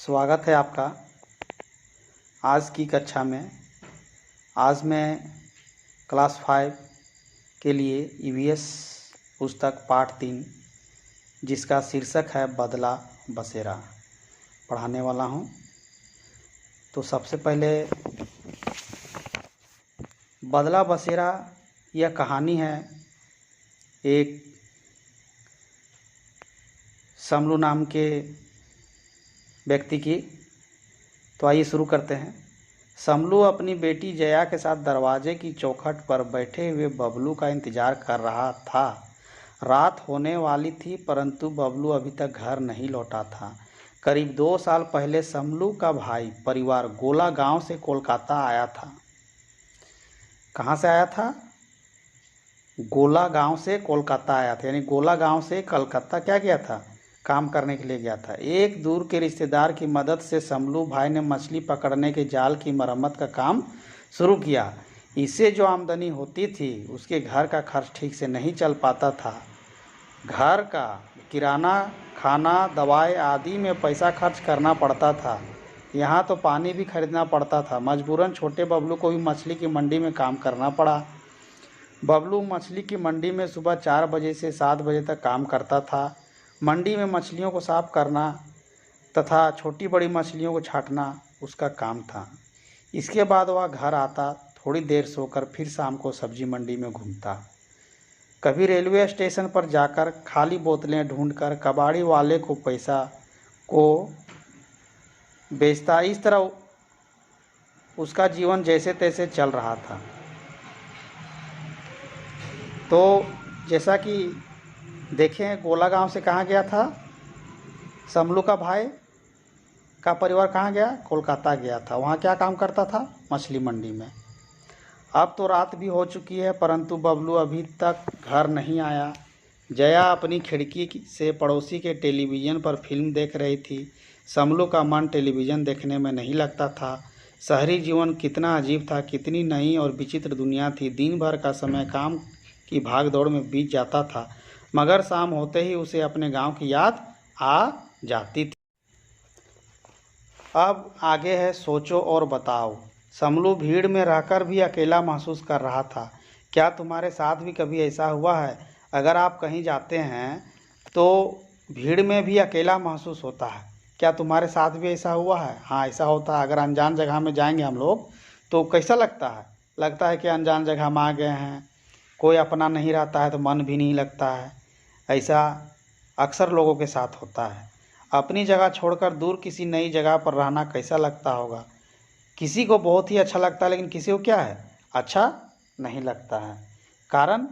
स्वागत है आपका आज की कक्षा में। आज मैं क्लास 5 के लिए ईवीएस पुस्तक पाठ 3 जिसका शीर्षक है बदला बसेरा पढ़ाने वाला हूँ। तो सबसे पहले बदला बसेरा यह कहानी है एक समलू नाम के व्यक्ति की। तो आइए शुरू करते हैं। समलू अपनी बेटी जया के साथ दरवाजे की चौखट पर बैठे हुए बबलू का इंतजार कर रहा था। रात होने वाली थी परंतु बबलू अभी तक घर नहीं लौटा था। करीब 2 साल पहले समलू का भाई परिवार गोला गांव से कोलकाता आया था। कहाँ से आया था? गोला गांव से कोलकाता आया था, यानी गोला गांव से कलकत्ता क्या गया था? काम करने के लिए गया था। एक दूर के रिश्तेदार की मदद से समलू भाई ने मछली पकड़ने के जाल की मरम्मत का काम शुरू किया। इससे जो आमदनी होती थी उसके घर का खर्च ठीक से नहीं चल पाता था। घर का किराना, खाना, दवाई आदि में पैसा खर्च करना पड़ता था। यहाँ तो पानी भी खरीदना पड़ता था। मजबूरन छोटे बबलू को भी मछली की मंडी में काम करना पड़ा। बबलू मछली की मंडी में सुबह 4 बजे से 7 बजे तक काम करता था। मंडी में मछलियों को साफ करना तथा छोटी बड़ी मछलियों को छांटना उसका काम था। इसके बाद वह घर आता, थोड़ी देर सोकर फिर शाम को सब्जी मंडी में घूमता। कभी रेलवे स्टेशन पर जाकर खाली बोतलें ढूंढकर कबाड़ी वाले को पैसा को बेचता। इस तरह उसका जीवन जैसे तैसे चल रहा था। तो जैसा कि देखें, गोला गांव से कहाँ गया था? समलू का भाई का परिवार कहाँ गया? कोलकाता गया था। वहाँ क्या काम करता था? मछली मंडी में। अब तो रात भी हो चुकी है परंतु बबलू अभी तक घर नहीं आया। जया अपनी खिड़की से पड़ोसी के टेलीविज़न पर फिल्म देख रही थी। समलू का मन टेलीविज़न देखने में नहीं लगता था। शहरी जीवन कितना अजीब था, कितनी नई और विचित्र दुनिया थी। दिन भर का समय काम की भाग दौड़ में बीत जाता था मगर शाम होते ही उसे अपने गांव की याद आ जाती थी। अब आगे है सोचो और बताओ। समलू भीड़ में रहकर भी अकेला महसूस कर रहा था। क्या तुम्हारे साथ भी कभी ऐसा हुआ है? अगर आप कहीं जाते हैं तो भीड़ में भी अकेला महसूस होता है। क्या तुम्हारे साथ भी ऐसा हुआ है? हाँ, ऐसा होता है। अगर अनजान जगह में जाएंगे हम लोग तो कैसा लगता है? लगता है कि अनजान जगह में आ गए हैं, कोई अपना नहीं रहता है तो मन भी नहीं लगता है। ऐसा अक्सर लोगों के साथ होता है। अपनी जगह छोड़कर दूर किसी नई जगह पर रहना कैसा लगता होगा? किसी को बहुत ही अच्छा लगता है लेकिन किसी को क्या है, अच्छा नहीं लगता है। कारण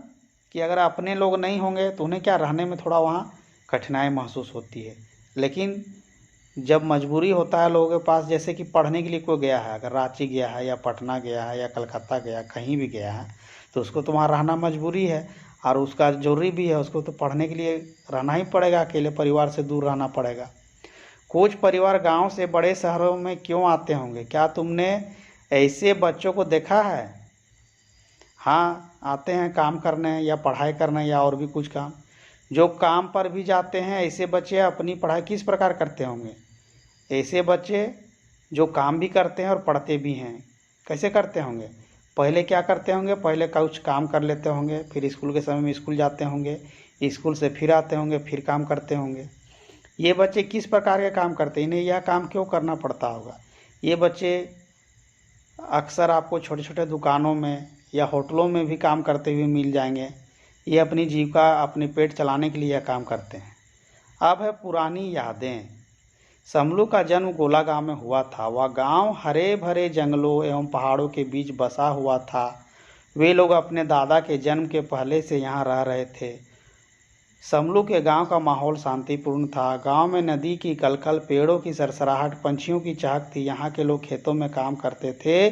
कि अगर अपने लोग नहीं होंगे तो उन्हें क्या, रहने में थोड़ा वहाँ कठिनाई महसूस होती है। लेकिन जब मजबूरी होता है लोगों के पास, जैसे कि पढ़ने के लिए कोई गया है, अगर रांची गया है या पटना गया है या कलकत्ता गया, कहीं भी गया है, तो उसको तो वहाँ रहना मजबूरी है और उसका ज़रूरी भी है। उसको तो पढ़ने के लिए रहना ही पड़ेगा, अकेले परिवार से दूर रहना पड़ेगा। कुछ परिवार गांव से बड़े शहरों में क्यों आते होंगे? क्या तुमने ऐसे बच्चों को देखा है? हाँ, आते हैं काम करने या पढ़ाई करने या और भी कुछ काम। जो काम पर भी जाते हैं ऐसे बच्चे अपनी पढ़ाई किस प्रकार करते होंगे? ऐसे बच्चे जो काम भी करते हैं और पढ़ते भी हैं, कैसे करते होंगे? पहले क्या करते होंगे? पहले कुछ काम कर लेते होंगे, फिर स्कूल के समय में स्कूल जाते होंगे, स्कूल से फिर आते होंगे, फिर काम करते होंगे। ये बच्चे किस प्रकार के काम करते हैं? इन्हें यह काम क्यों करना पड़ता होगा? ये बच्चे अक्सर आपको छोटे छोटे दुकानों में या होटलों में भी काम करते हुए मिल जाएंगे। ये अपनी जीविका, अपने पेट चलाने के लिए यह काम करते हैं। अब है पुरानी यादें। समलू का जन्म गोला गांव में हुआ था। वह गांव हरे भरे जंगलों एवं पहाड़ों के बीच बसा हुआ था। वे लोग अपने दादा के जन्म के पहले से यहाँ रह रहे थे। समलू के गांव का माहौल शांतिपूर्ण था। गांव में नदी की कलकल, पेड़ों की सरसराहट, पंछियों की चहक थी। यहाँ के लोग खेतों में काम करते थे।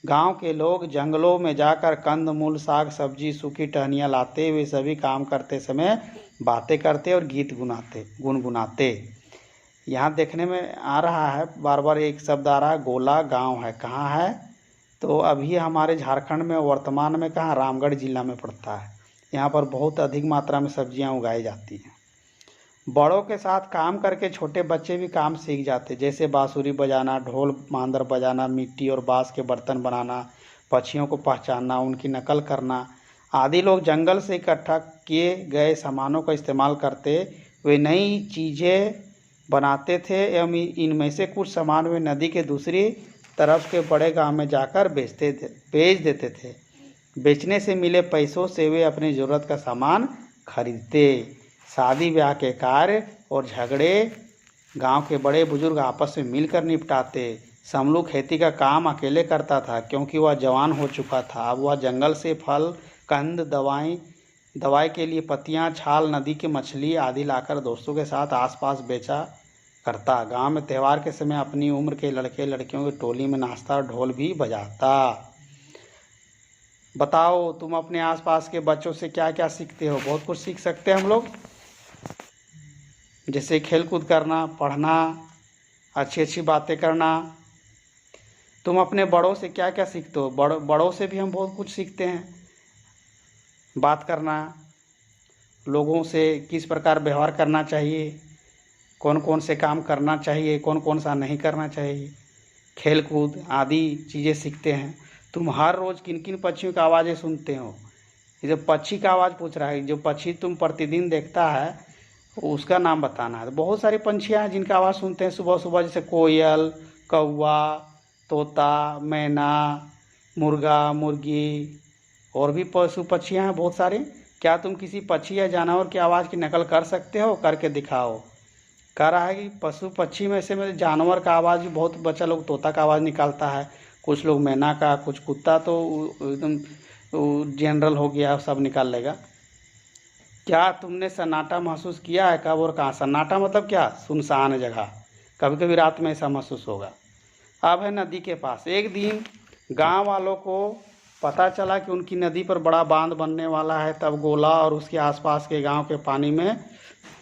गांव के लोग जंगलों में जाकर कंदमूल, साग सब्जी, सूखी टहनियाँ लाते। वे सभी काम करते समय बातें करते और गीत गुनगुनाते। यहाँ देखने में आ रहा है, बार बार एक शब्द आ रहा है, गोला गांव है। कहाँ है? तो अभी हमारे झारखंड में वर्तमान में कहाँ, रामगढ़ जिला में पड़ता है। यहाँ पर बहुत अधिक मात्रा में सब्जियाँ उगाई जाती हैं। बड़ों के साथ काम करके छोटे बच्चे भी काम सीख जाते, जैसे बांसुरी बजाना, ढोल मांदर बजाना, मिट्टी और बांस के बर्तन बनाना, पक्षियों को पहचानना, उनकी नकल करना आदि। लोग जंगल से इकट्ठा किए गए सामानों का इस्तेमाल करते वे नई चीज़ें बनाते थे एवं इनमें से कुछ सामान वे नदी के दूसरी तरफ के बड़े गांव में जाकर बेच देते थे। बेचने से मिले पैसों से वे अपनी ज़रूरत का सामान खरीदते। शादी ब्याह के कार्य और झगड़े गांव के बड़े बुजुर्ग आपस में मिलकर निपटाते। समलू खेती का काम अकेले करता था क्योंकि वह जवान हो चुका था। अब वह जंगल से फल, कंद, दवाई के लिए पत्तियां, छाल, नदी की मछली आदि लाकर दोस्तों के साथ आसपास बेचा करता। गांव में त्यौहार के समय अपनी उम्र के लड़के लड़कियों की टोली में नाचता और ढोल भी बजाता। बताओ तुम अपने आसपास के बच्चों से क्या क्या सीखते हो? बहुत कुछ सीख सकते हैं हम लोग, जैसे खेल कूद करना, पढ़ना, अच्छी अच्छी बातें करना। तुम अपने बड़ों से क्या क्या सीखते हो? बड़ों से भी हम बहुत कुछ सीखते हैं। बात करना, लोगों से किस प्रकार व्यवहार करना चाहिए, कौन कौन से काम करना चाहिए, कौन कौन सा नहीं करना चाहिए, खेल कूद आदि चीज़ें सीखते हैं। तुम हर रोज़ किन किन पक्षियों की आवाज़ें सुनते हो? ये जो पक्षी का आवाज़ पूछ रहा है, जो पक्षी तुम प्रतिदिन देखता है उसका नाम बताना है। तो बहुत सारे पंछियाँ हैं जिनका आवाज़ सुनते हैं सुबह सुबह, जैसे कोयल, कौवा, तोता, मैना, मुर्गा, मुर्गी और भी पशु पक्षियाँ हैं बहुत सारे। क्या तुम किसी पक्षी या जानवर की आवाज़ की नकल कर सकते हो? करके दिखाओ। कह रहा है कि पशु पक्षी में से मेरे जानवर का आवाज़ भी बहुत, बच्चा लोग तोता का आवाज़ निकालता है, कुछ लोग मैना का, कुछ कुत्ता तो एकदम जनरल हो गया, सब निकाल लेगा। क्या तुमने सन्नाटा महसूस किया है? कब और कहाँ? सन्नाटा मतलब क्या? सुनसान जगह। कभी कभी रात में ऐसा महसूस होगा। अब है नदी के पास। एक दिन गांव वालों को पता चला कि उनकी नदी पर बड़ा बांध बनने वाला है। तब गोला और उसके आसपास के गांव के पानी में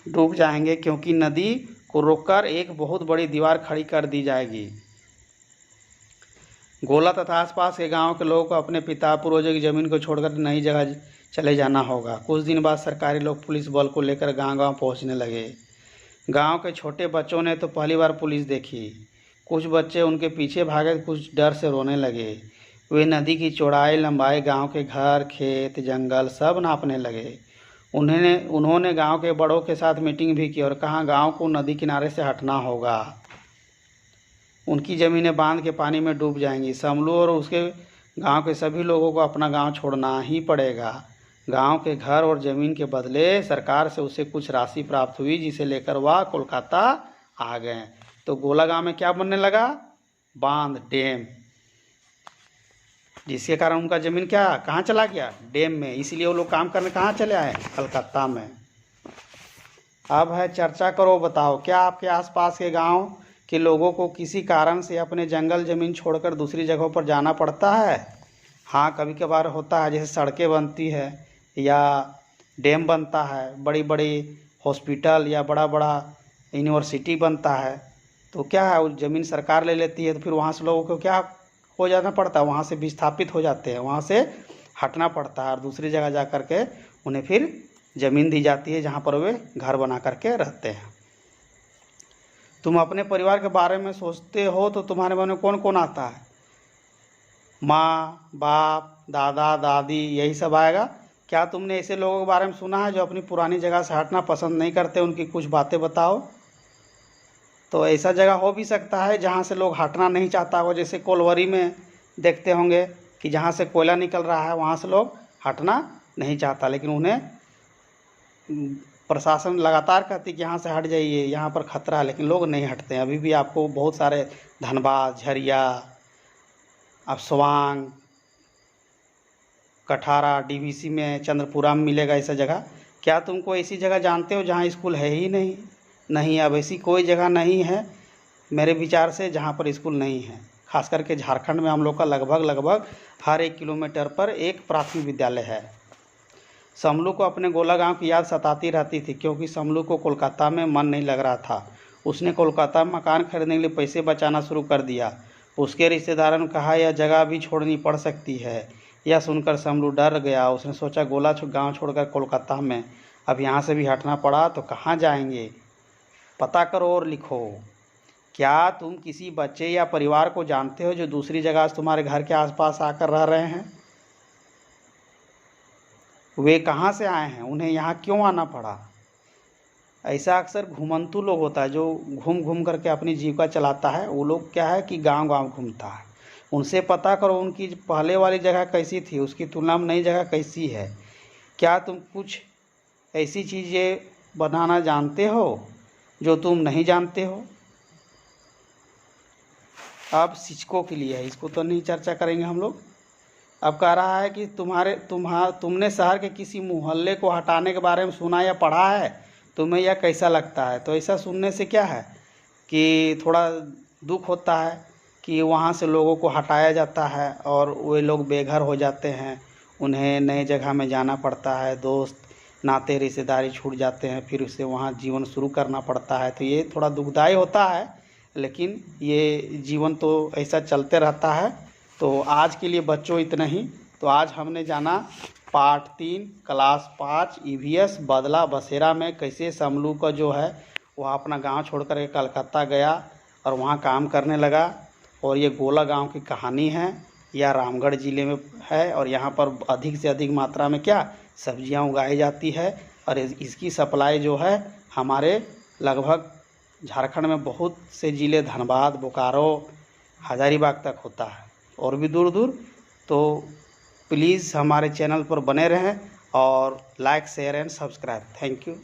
डूब जाएंगे क्योंकि नदी को रोककर एक बहुत बड़ी दीवार खड़ी कर दी जाएगी। गोला तथा आसपास के गांव के लोगों को अपने पिता पूर्वजों की ज़मीन को छोड़कर नई जगह चले जाना होगा। कुछ दिन बाद सरकारी लोग पुलिस बल को लेकर गांव-गांव पहुंचने लगे। गांव के छोटे बच्चों ने तो पहली बार पुलिस देखी। कुछ बच्चे उनके पीछे भागे, कुछ डर से रोने लगे। वे नदी की चौड़ाई, लंबाई, गांव के घर, खेत, जंगल सब नापने लगे। उन्होंने गांव के बड़ों के साथ मीटिंग भी की और कहा गांव को नदी किनारे से हटना होगा। उनकी ज़मीनें बांध के पानी में डूब जाएंगी। समलू और उसके गांव के सभी लोगों को अपना गांव छोड़ना ही पड़ेगा। गांव के घर और ज़मीन के बदले सरकार से उसे कुछ राशि प्राप्त हुई, जिसे लेकर वह कोलकाता आ गए। तो गोला गांव में क्या बनने लगा? बांध, डैम, जिसके कारण उनका ज़मीन क्या, कहाँ चला गया? डैम में। इसलिए वो लोग काम करने कहाँ चले आए? कलकत्ता में। अब है चर्चा करो, बताओ क्या आपके आसपास के गांव के लोगों को किसी कारण से अपने जंगल ज़मीन छोड़कर दूसरी जगहों पर जाना पड़ता है? हाँ, कभी कभार होता है, जैसे सड़कें बनती है या डैम बनता है, बड़ी बड़ी हॉस्पिटल या बड़ा बड़ा यूनिवर्सिटी बनता है, तो क्या है, वो ज़मीन सरकार ले लेती है। तो फिर वहाँ से लोगों को क्या हो जाना पड़ता है? वहाँ से विस्थापित हो जाते हैं, वहाँ से हटना पड़ता है और दूसरी जगह जा कर के उन्हें फिर ज़मीन दी जाती है जहाँ पर वे घर बना करके रहते हैं। तुम अपने परिवार के बारे में सोचते हो तो तुम्हारे मन में कौन कौन आता है? माँ, बाप, दादा, दादी, यही सब आएगा। क्या तुमने ऐसे लोगों के बारे में सुना है जो अपनी पुरानी जगह से हटना पसंद नहीं करते? उनकी कुछ बातें बताओ। तो ऐसा जगह हो भी सकता है जहाँ से लोग हटना नहीं चाहता हो, जैसे कोलवरी में देखते होंगे कि जहाँ से कोयला निकल रहा है वहाँ से लोग हटना नहीं चाहता, लेकिन उन्हें प्रशासन लगातार कहती कि यहाँ से हट जाइए, यहाँ पर खतरा है, लेकिन लोग नहीं हटते हैं। अभी भी आपको बहुत सारे धनबाद, झरिया, अब स्वांग, कठारा, डीवीसी में, चंद्रपुरा में मिलेगा ऐसा जगह। क्या तुमको ऐसी जगह जानते हो जहाँ स्कूल है ही नहीं? नहीं, अब ऐसी कोई जगह नहीं है मेरे विचार से जहाँ पर स्कूल नहीं है। खास करके झारखंड में हम लोग का लगभग हर 1 किलोमीटर पर एक प्राथमिक विद्यालय है। समलू को अपने गोला गांव की याद सताती रहती थी क्योंकि समलू को कोलकाता में मन नहीं लग रहा था। उसने कोलकाता में मकान खरीदने के लिए पैसे बचाना शुरू कर दिया। उसके रिश्तेदारों ने कहा यह जगह भी छोड़नी पड़ सकती है। यह सुनकर समलू डर गया। उसने सोचा गोला गांव छोड़कर कोलकाता में अब यहाँ से भी हटना पड़ा तो कहाँ जाएंगे। पता करो और लिखो। क्या तुम किसी बच्चे या परिवार को जानते हो जो दूसरी जगह से तुम्हारे घर के आसपास आकर रह रहे हैं? वे कहाँ से आए हैं? उन्हें यहाँ क्यों आना पड़ा? ऐसा अक्सर घुमंतू लोग होता है जो घूम घूम करके अपनी जीविका चलाता है। वो लोग क्या है कि गांव गांव घूमता है। उनसे पता करो उनकी पहले वाली जगह कैसी थी, उसकी तुलना में नई जगह कैसी है। क्या तुम कुछ ऐसी चीज़ें बनाना जानते हो जो तुम नहीं जानते हो? अब शिक्षकों के लिए है, इसको तो नहीं चर्चा करेंगे हम लोग। अब कह रहा है कि तुमने शहर के किसी मोहल्ले को हटाने के बारे में सुना या पढ़ा है, तुम्हें यह कैसा लगता है? तो ऐसा सुनने से क्या है कि थोड़ा दुख होता है कि वहाँ से लोगों को हटाया जाता है और वे लोग बेघर हो जाते हैं, उन्हें नए जगह में जाना पड़ता है, दोस्त नाते रिश्तेदारी छूट जाते हैं, फिर उसे वहाँ जीवन शुरू करना पड़ता है। तो ये थोड़ा दुखदाई होता है, लेकिन ये जीवन तो ऐसा चलते रहता है। तो आज के लिए बच्चों इतना ही। तो आज हमने जाना पार्ट 3 क्लास 5 EVS बदला बसेरा में कैसे समलू का जो है वह अपना गांव छोड़ कर के कलकत्ता गया और वहां काम करने लगा। और ये गोला गांव की कहानी है। यह रामगढ़ ज़िले में है और यहाँ पर अधिक से अधिक मात्रा में क्या सब्जियां उगाई जाती है और इसकी सप्लाई जो है हमारे लगभग झारखंड में बहुत से ज़िले धनबाद, बोकारो, हजारीबाग तक होता है और भी दूर दूर। तो प्लीज़ हमारे चैनल पर बने रहें और like, share and subscribe. Thank you.